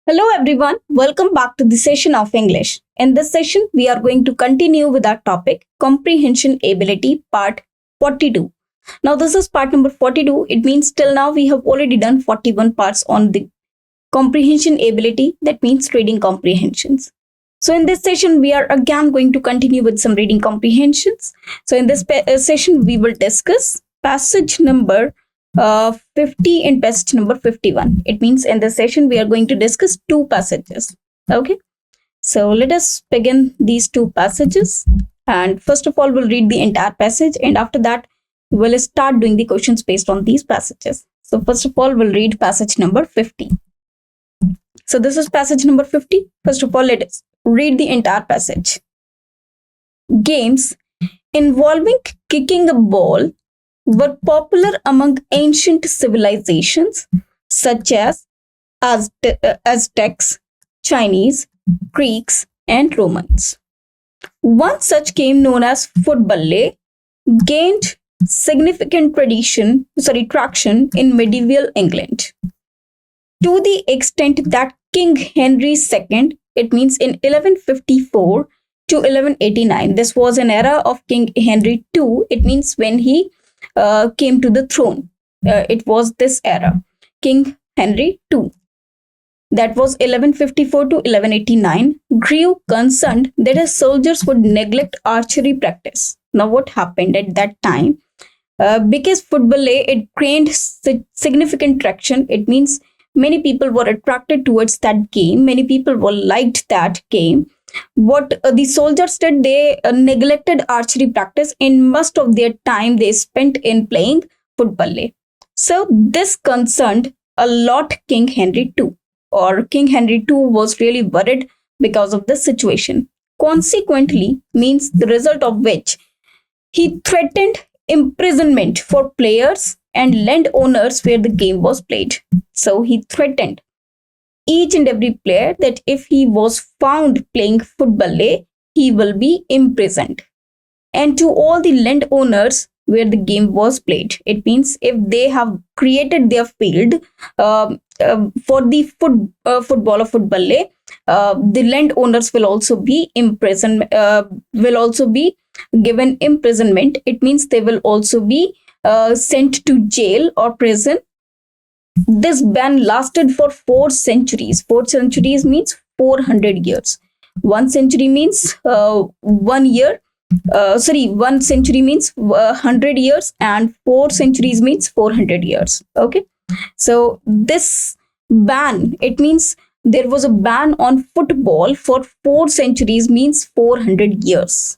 Hello everyone, welcome back to the session of English. In this session, we are going to continue with our topic Comprehension Ability Part 42. Now, this is part number 42. It means till now we have already done 41 parts on the comprehension ability, that means reading comprehensions. So, in this session, we are again going to continue with some reading comprehensions. So, in this session, we will discuss passage number 50 and passage number 51. It means in this session, we are going to discuss two passages. Okay. So let us begin these two passages. And first of all, we'll read the entire passage. And after that, we'll start doing the questions based on these passages. So first of all, we'll read passage number 50. So this is passage number 50. First of all, let us read the entire passage. Games involving kicking a ball were popular among ancient civilizations such as Aztecs, Chinese, Greeks, and Romans. One such game known as football gained significant traction in medieval England to the extent that King Henry II, it means in 1154 to 1189, this was an era of King Henry II, it means when he came to the throne. It was this era, King Henry II. That was 1154 to 1189, grew concerned that his soldiers would neglect archery practice. Now, what happened at that time? Because football, it gained significant traction. It means many people were attracted towards that game. Many people were liked that game. What the soldiers did, they neglected archery practice, and most of their time they spent in playing football. So this concerned a lot King Henry II, or King Henry II was really worried because of this situation. Consequently, means the result of which he threatened imprisonment for players and landowners where the game was played. So he threatened each and every player that if he was found playing football, he will be imprisoned. And to all the landowners where the game was played, it means if they have created their field for the football or football, the landowners will also be imprisoned, will also be given imprisonment. It means they will also be sent to jail or prison. This ban lasted for 4 centuries. 4 centuries means 400 years. 1 century means 1 year. 1 century means 100 years, and 4 centuries means 400 years. Okay. So this ban, it means there was a ban on football for 4 centuries, means 400 years.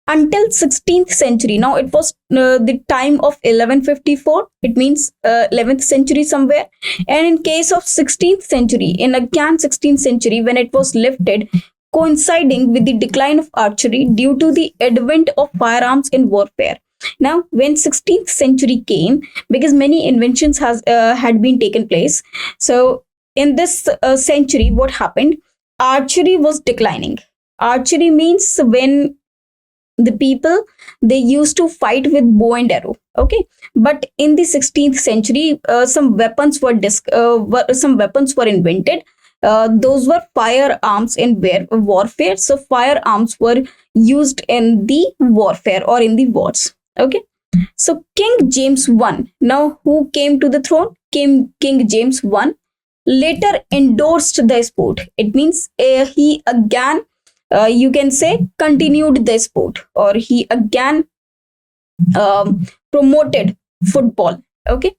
Until 16th century. Now it was the time of 1154, it means 11th century somewhere. And in case of 16th century, in again 16th century, when it was lifted, coinciding with the decline of archery due to the advent of firearms in warfare. Now when 16th century came, because many inventions had been taken place, so in this century, what happened? Archery was declining. Archery means when the people, they used to fight with bow and arrow. Okay, but in the 16th century, some weapons were invented. Those were firearms in warfare. So firearms were used in the warfare or in the wars. Okay, so King James I, now who came to the throne? King James I later endorsed the sport. It means he again, you can say, continued the sport, or he again promoted football. Okay,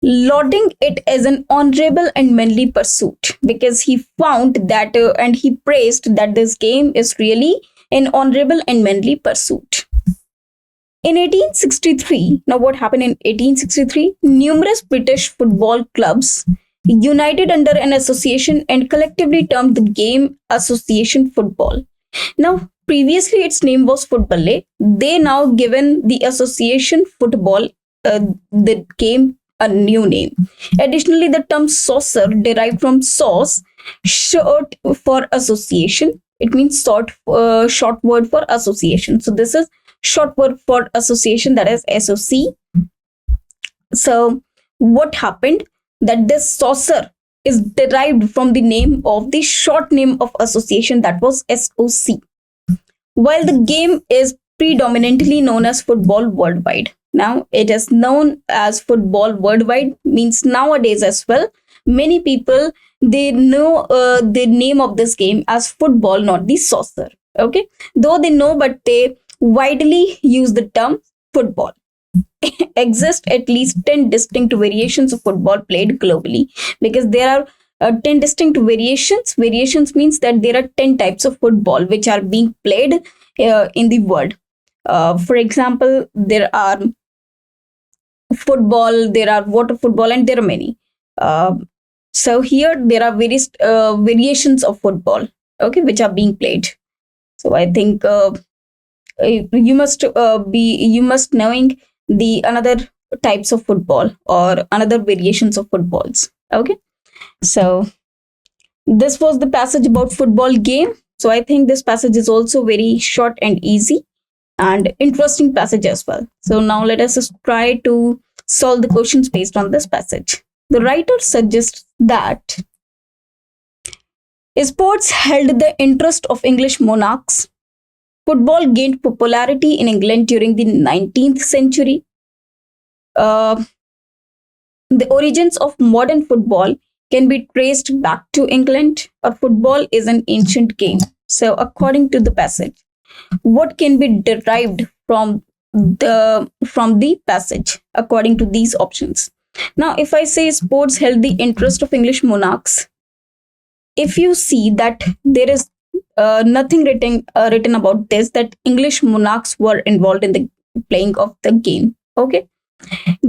lauding it as an honorable and manly pursuit, because he found that and he praised that this game is really an honorable and manly pursuit. In 1863, now what happened in 1863? Numerous British football clubs united under an association and collectively termed the game Association Football. Now, previously its name was Football. They now given the Association Football the game a new name. Additionally, the term saucer derived from sauce, short for association. It means short word for association. So this is short word for association, that is SOC. So what happened? That this saucer is derived from the name of the short name of association, that was SOC. While the game is predominantly known as football worldwide. Now it is known as football worldwide, means nowadays as well, many people, they know the name of this game as football, not the saucer. Okay, though they know, but they widely use the term football. Exist at least 10 distinct variations of football played globally, because there are 10 distinct variations. Variations means that there are 10 types of football which are being played in the world. For example, there are football, there are water football, and there are many. So here there are various variations of football, okay, which are being played. So I think you must knowing the another types of football or another variations of footballs. Okay, so this was the passage about football game. So I think this passage is also very short and easy and interesting passage as well. So now let us just try to solve the questions based on this passage. The writer suggests that sports held the interest of English monarchs. Football gained popularity in England during the 19th century. The origins of modern football can be traced back to England, or football is an ancient game. So according to the passage, what can be derived from the passage according to these options? Now, if I say sports held the interest of English monarchs, if you see that there is nothing written about this, that English monarchs were involved in the playing of the game. Okay,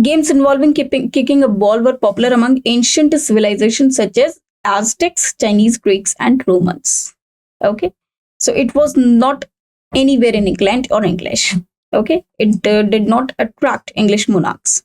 games involving kicking a ball were popular among ancient civilizations such as Aztecs, Chinese, Greeks, and Romans. Okay, so it was not anywhere in England or English. Okay, it did not attract English monarchs.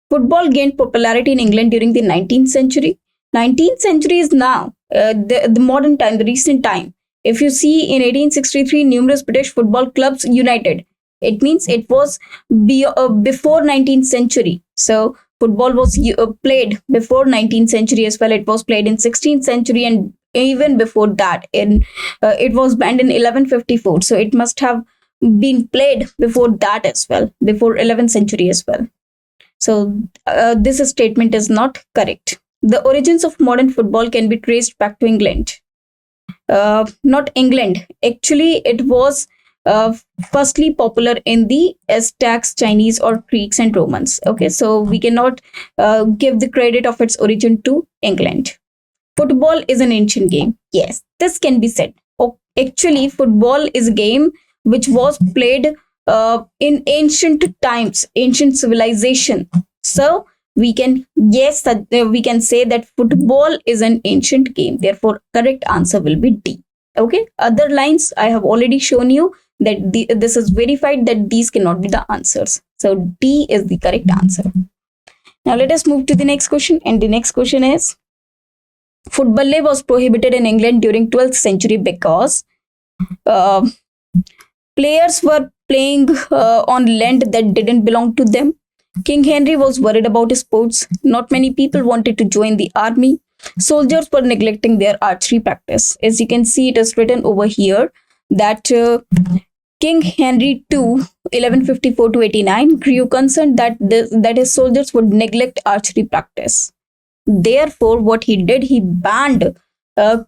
Football gained popularity in England during the 19th century. 19th century is now the modern time, the recent time. If you see in 1863, numerous British football clubs united. It means it was before 19th century. So football was played before 19th century as well. It was played in 16th century, and even before that, in it was banned in 1154. So it must have been played before that as well, before 11th century as well. So this statement is not correct. The origins of modern football can be traced back to England. Not England. Actually, it was firstly popular in the Aztecs, Chinese, or Greeks and Romans. Okay, so we cannot give the credit of its origin to England. Football is an ancient game. Yes, this can be said. Actually, football is a game which was played in ancient times, ancient civilization. So we can, yes, we can say that football is an ancient game. Therefore, correct answer will be D. Okay, other lines I have already shown you that this is verified that these cannot be the answers. So D is the correct answer. Now let us move to the next question, and the next question is, football was prohibited in England during 12th century because players were playing on land that didn't belong to them. King Henry was worried about sports. Not many people wanted to join the army. Soldiers were neglecting their archery practice. As you can see, it is written over here that King Henry II, 1154 to 89, grew concerned that his soldiers would neglect archery practice. Therefore, what he did, he banned.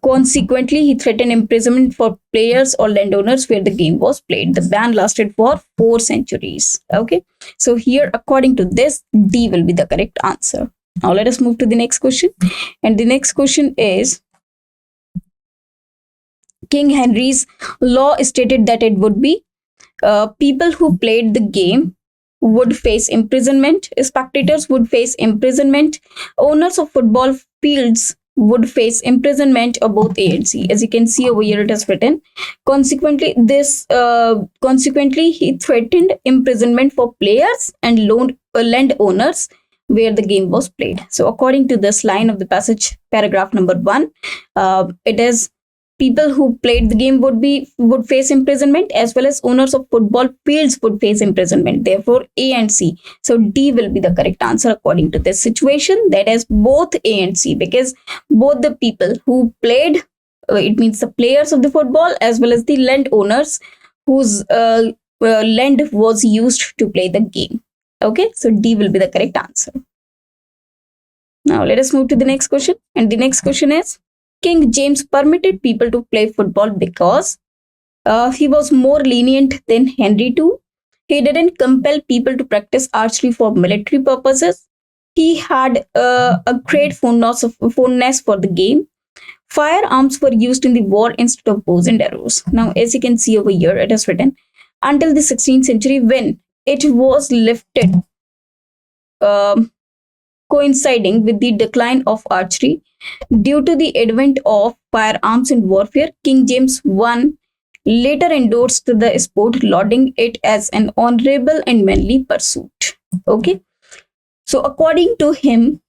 Consequently, he threatened imprisonment for players or landowners where the game was played. The ban lasted for 4 centuries. Okay, so here, according to this, D will be the correct answer. Now, let us move to the next question. And the next question is, King Henry's law stated that it would be people who played the game would face imprisonment, spectators would face imprisonment, owners of football fields would face imprisonment, or both A and C. As you can see over here, it is written. Consequently, he threatened imprisonment for players and landowners where the game was played. So according to this line of the passage, paragraph number 1, it is people who played the game would face imprisonment, as well as owners of football fields would face imprisonment. Therefore, A and C. So D will be the correct answer according to this situation. That is both A and C, because both the people who played, it means the players of the football, as well as the land owners whose land was used to play the game. Okay, so D will be the correct answer. Now let us move to the next question. And the next question is, King James permitted people to play football because he was more lenient than Henry II. He didn't compel people to practice archery for military purposes. He had a great fondness for the game. Firearms were used in the war instead of bows and arrows. Now, as you can see over here, it is written, until the 16th century, when it was lifted, coinciding with the decline of archery due to the advent of firearms in warfare, King James I later endorsed the sport, lauding it as an honorable and manly pursuit. Okay, so according to him,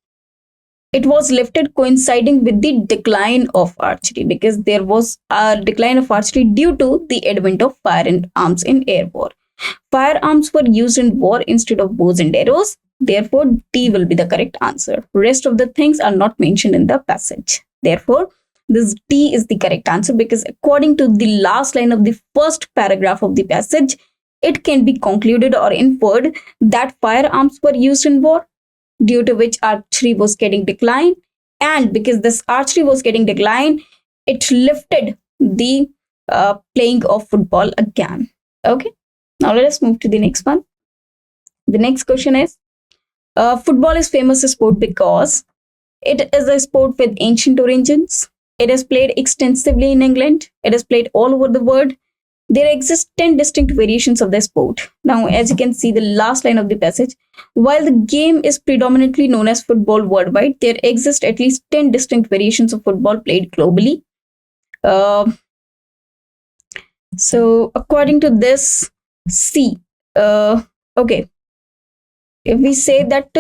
it was lifted coinciding with the decline of archery, because there was a decline of archery due to the advent of firearms in air war. Firearms were used in war instead of bows and arrows. Therefore, D will be the correct answer. Rest of the things are not mentioned in the passage. Therefore, this D is the correct answer, because according to the last line of the first paragraph of the passage, it can be concluded or inferred that firearms were used in war, due to which archery was getting declined. And because this archery was getting declined, it lifted the playing of football again. Okay, now let us move to the next one. The next question is, football is famous sport because it is a sport with ancient origins. It is played extensively in England. It is played all over the world. There exist 10 distinct variations of the sport. Now, as you can see, the last line of the passage, while the game is predominantly known as football worldwide, there exist at least 10 distinct variations of football played globally. So, according to this, C. Okay. If we say that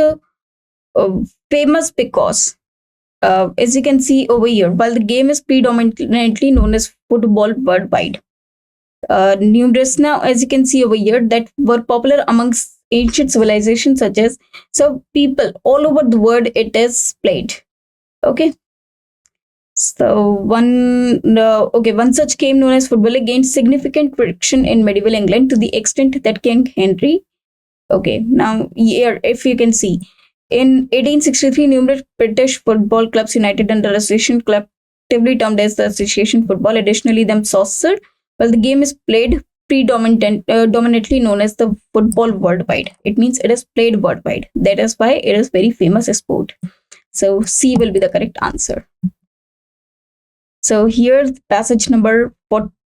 famous because, as you can see over here, while the game is predominantly known as football worldwide, numerous, now as you can see over here, that were popular amongst ancient civilizations, such as, so people all over the world it is played. Okay, so one such game known as football gained significant traction in medieval England to the extent that King Henry, okay, now here if you can see, in 1863 numerous British football clubs united under association collectively termed as the Association Football. Additionally, them saucer, well, the game is played dominantly known as the football worldwide. It means it is played worldwide. That is why it is very famous sport. So C will be the correct answer. So here passage number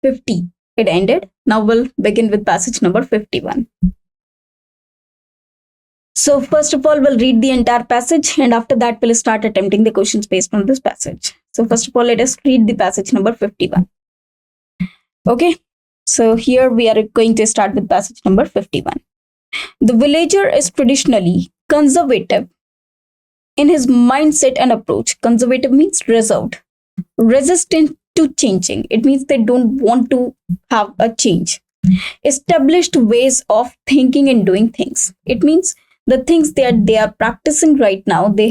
50, it ended. Now we'll begin with passage number 51. So first of all, we'll read the entire passage, and after that we'll start attempting the questions based on this passage. So first of all, let us read the passage number 51. Okay, so here we are going to start with passage number 51. The villager is traditionally conservative in his mindset and approach. Conservative means reserved, resistant to changing. It means they don't want to have a change. Established ways of thinking and doing things. It means the things that they are practicing right now, they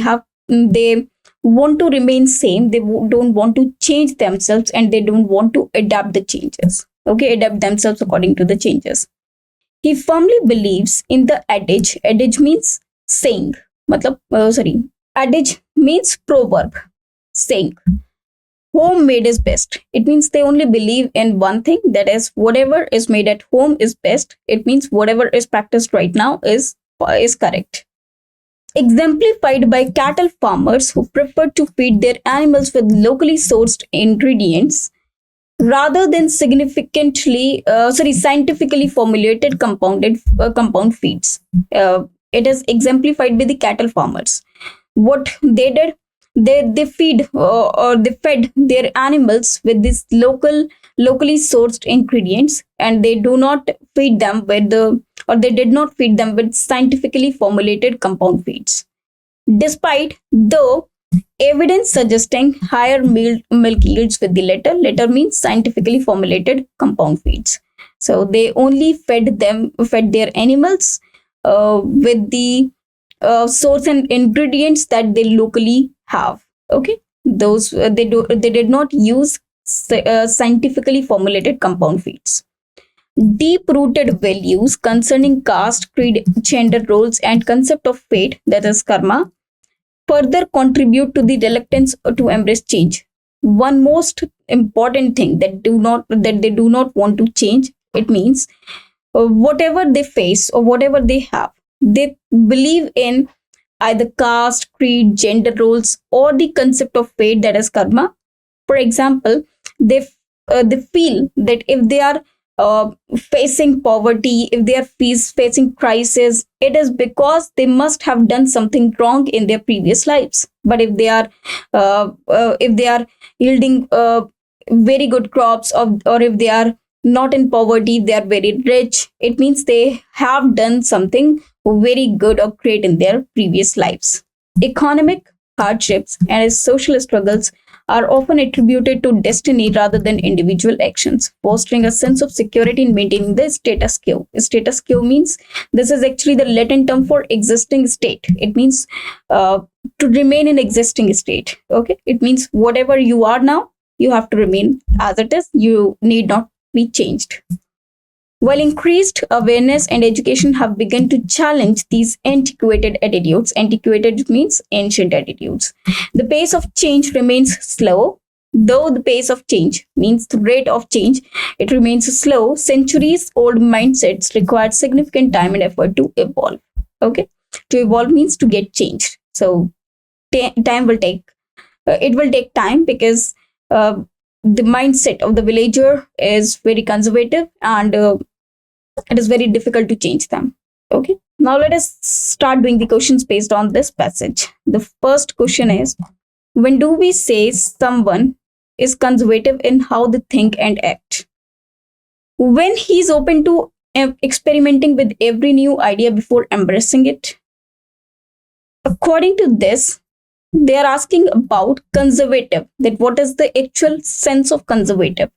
want to remain same. They don't want to change themselves, and they don't want to adapt the changes. Okay, adapt themselves according to the changes. He firmly believes in the adage. Adage means saying. Adage means proverb, saying. Homemade is best. It means they only believe in one thing, that is, whatever is made at home is best. It means whatever is practiced right now is correct. Exemplified by cattle farmers who prefer to feed their animals with locally sourced ingredients rather than scientifically formulated compound feeds. It is exemplified by the cattle farmers. What they did, they feed or they fed their animals with these locally sourced ingredients, and they do not feed them with they did not feed them with scientifically formulated compound feeds. Despite though Evidence suggesting higher milk yields with the latter. Latter means scientifically formulated compound feeds. So they only fed their animals with the source and ingredients that they locally have. Okay, those they did not use scientifically formulated compound feeds. Deep rooted values concerning caste, creed, gender roles, and concept of fate, that is karma, further contribute to the reluctance to embrace change. One most important thing that they do not want to change. It means whatever they face or whatever they have, they believe in either caste, creed, gender roles, or the concept of fate, that is karma. For example, they feel that if they are facing poverty, if they are facing crisis, it is because they must have done something wrong in their previous lives. But if they are yielding very good crops, or if they are not in poverty, they are very rich, it means they have done something very good or great in their previous lives. Economic hardships and social struggles are often attributed to destiny rather than individual actions, fostering a sense of security in maintaining the status quo. Status quo means, this is actually the Latin term for existing state. It means to remain in existing state. Okay, it means whatever you are now, you have to remain as it is. You need not be changed. While increased awareness and education have begun to challenge these antiquated attitudes, antiquated means ancient attitudes, the pace of change remains slow. Though the pace of change means the rate of change, it remains slow. Centuries old mindsets require significant time and effort to evolve. Okay, to evolve means to get changed. So time will take. It will take time because the mindset of the villager is very conservative, and it is very difficult to change them. Okay, now let us start doing the questions based on this passage. The first question is, when do we say someone is conservative in how they think and act? When he is open to experimenting with every new idea before embracing it. According to this, they are asking about conservative, that what is the actual sense of conservative.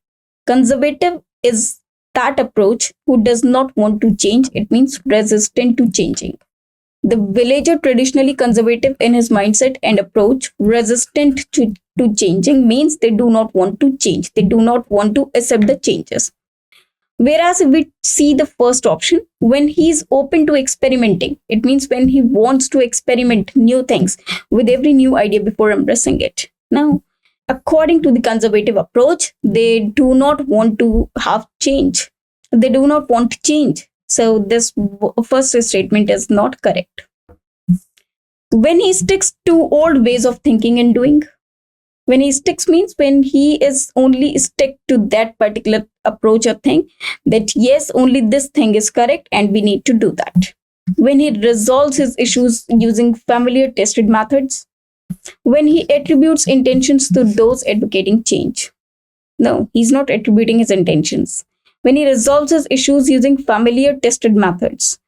Conservative is that approach who does not want to change. It means resistant to changing. The villager, traditionally conservative in his mindset and approach, resistant to changing, means they do not want to change. They do not want to accept the changes. Whereas if we see the first option, when he is open to experimenting, it means when he wants to experiment new things with every new idea before embracing it. Now, according to the conservative approach, they do not want to have change. They do not want to change. So this first statement is not correct. When he sticks to old ways of thinking and doing, when he sticks means when he is only stick to that particular approach or thing, that yes, only this thing is correct and we need to do that. When he resolves his issues using familiar tested methods, when he attributes intentions to those advocating change. No, he's not attributing his intentions. When he resolves his issues using familiar tested methods.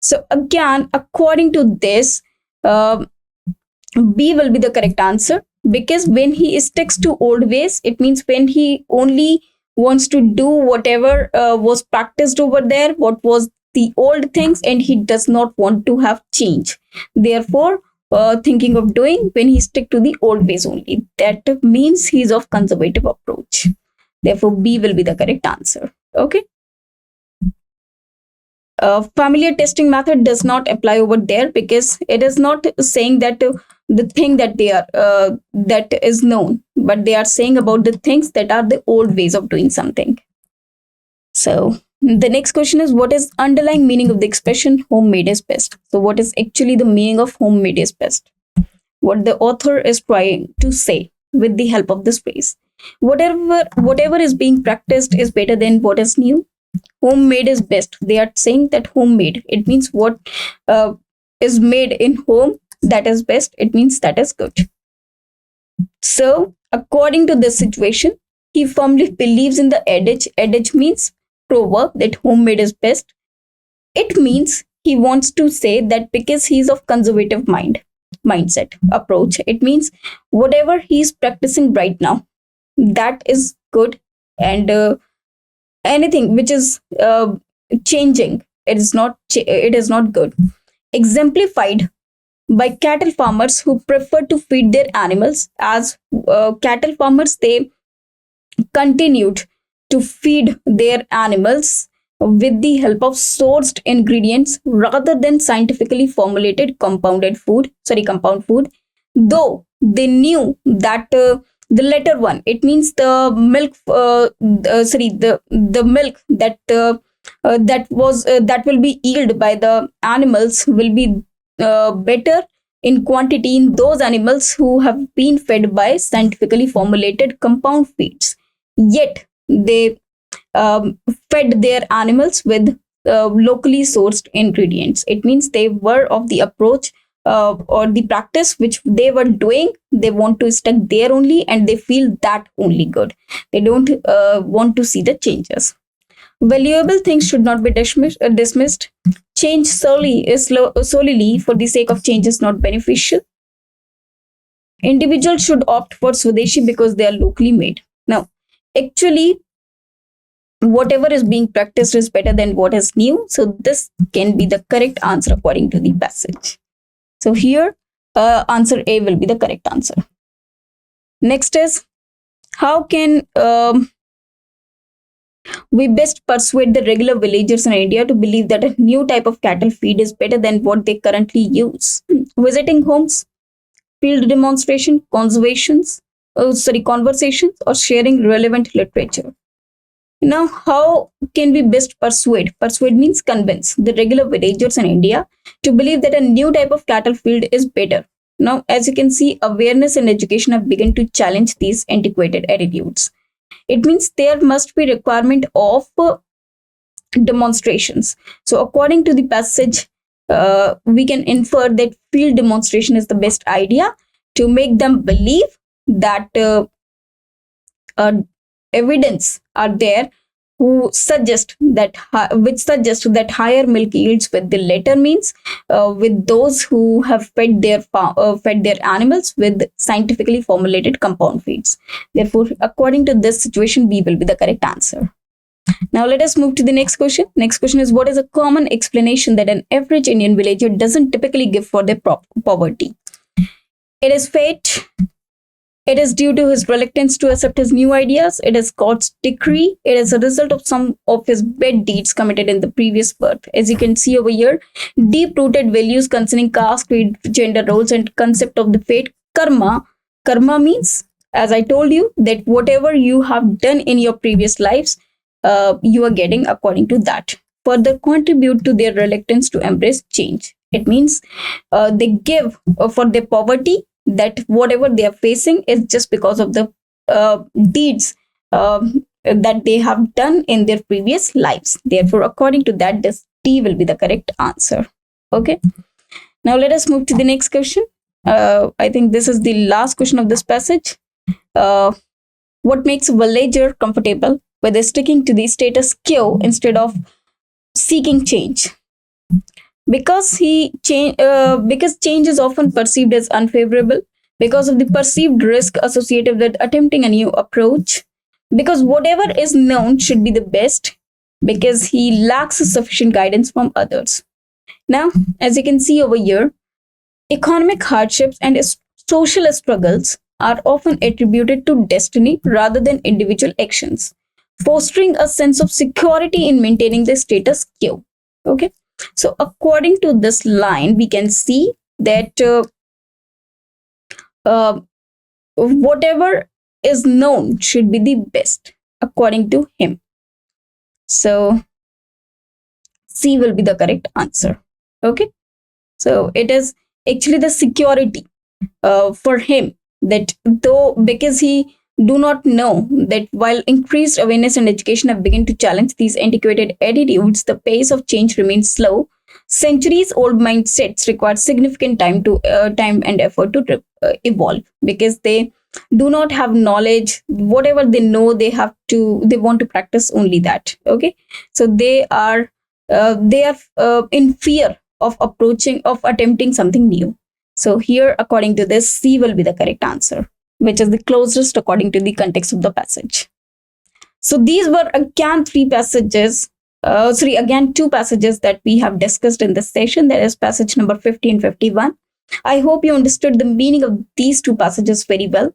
So again, according to this, B will be the correct answer, because when he sticks to old ways, it means when he only wants to do whatever was practiced over there, what was the old things, and he does not want to have change. Therefore, thinking of doing when he stick to the old ways only, that means he's of conservative approach. Therefore, B will be the correct answer. Okay. Familiar testing method does not apply over there, because it is not saying that the thing that they are that is known, but they are saying about the things that are the old ways of doing something. So the next question is, what is underlying meaning of the expression homemade is best? So what is actually the meaning of homemade is best? What the author is trying to say with the help of this phrase. Whatever is being practiced is better than what is new. Homemade is best. They are saying that homemade, it means what is made in home, that is best. It means that is good. So according to this situation, he firmly believes in the adage. Adage means proverb, that homemade is best. It means he wants to say that because he is of conservative mind, mindset approach. It means whatever he's practicing right now, that is good, and anything which is changing, it is not good. Exemplified by cattle farmers who prefer to feed their animals. As cattle farmers, they continued to feed their animals with the help of sourced ingredients rather than scientifically formulated compound food, though they knew that the latter one, it means the milk the milk that will be yielded by the animals will be better in quantity in those animals who have been fed by scientifically formulated compound feeds. Yet they fed their animals with locally sourced ingredients. It means they were of the approach or the practice which they were doing. They want to stick there only, and they feel that only good. They don't want to see the changes. Valuable things should not be dismissed. Change solely for the sake of change is not beneficial. Individuals should opt for Swadeshi because they are locally made. Now, actually, whatever is being practiced is better than what is new. So this can be the correct answer according to the passage. So here, answer A will be the correct answer. Next is, how can we best persuade the regular villagers in India to believe that a new type of cattle feed is better than what they currently use? Visiting homes, field demonstration, conversations, or sharing relevant literature. Now, how can we best persuade? Persuade means convince the regular villagers in India to believe that a new type of cattle feed is better. Now, as you can see, awareness and education have begun to challenge these antiquated attitudes. It means there must be requirement of demonstrations. So, according to the passage, we can infer that field demonstration is the best idea to make them believe that evidence are there which suggest that higher milk yields with the latter means with those who have fed their animals with scientifically formulated compound feeds. Therefore, according to this situation, B will be the correct answer. Now let us move to the next question. Next question is, what is a common explanation that an average Indian villager doesn't typically give for their poverty? It is fate. It is due to his reluctance to accept his new ideas. It is God's decree. It is a result of some of his bad deeds committed in the previous birth. As you can see over here, deep-rooted values concerning caste, creed, gender roles, and concept of the fate. Karma. Karma means, as I told you, that whatever you have done in your previous lives, you are getting according to that. Further contribute to their reluctance to embrace change. It means they give for their poverty, that whatever they are facing is just because of the deeds that they have done in their previous lives. Therefore, according to that, this D will be the correct answer. Okay. Now let us move to the next question. I think this is the last question of this passage. What makes a villager comfortable with sticking to the status quo instead of seeking change? Because change is often perceived as unfavorable, because of the perceived risk associated with attempting a new approach, because whatever is known should be the best, because he lacks sufficient guidance from others. Now, as you can see over here, economic hardships and social struggles are often attributed to destiny rather than individual actions, fostering a sense of security in maintaining the status quo. Okay. So according to this line, we can see that whatever is known should be the best according to him. So C will be the correct answer. Okay. So it is actually the security for him, that though because he do not know that while increased awareness and education have begun to challenge these antiquated attitudes, the pace of change remains slow. Centuries-old mindsets require significant time and effort to evolve, because they do not have knowledge. Whatever they know, they want to practice only that. Okay, so they are in fear of attempting something new. So here, according to this, C will be the correct answer, which is the closest according to the context of the passage. So these were again two passages that we have discussed in this session. That is passage number 50 and 51. I hope you understood the meaning of these two passages very well.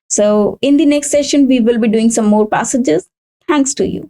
So in the next session, we will be doing some more passages. Thanks to you.